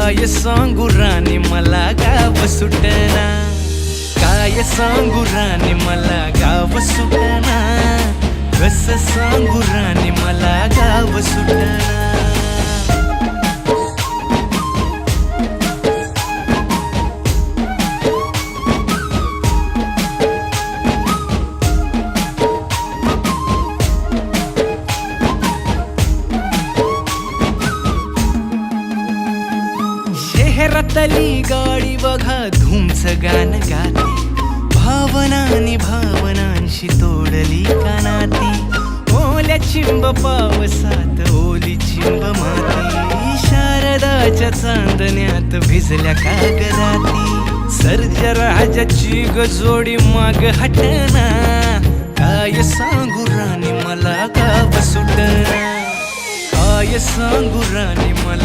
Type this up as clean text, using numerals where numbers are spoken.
काय सांगू राणी मला गाव सुटना, काय सांगू राणी मला गाव सुटना, कसं सांगू राणी मला गाव सुटना. शहरातली गाडी बघा धूमच गाणं गाते, भावनांनी भावनांशी तोडली कानाती. ओल्या चिंब पावसात ओली चिंब माती, शारदाच्या चांदण्यात भिजल्या कागदाती. सर्जा राजाची गजोडी माग हटना, काय सांगू राणी मला गाव सुटना, काय सांगू राणी मला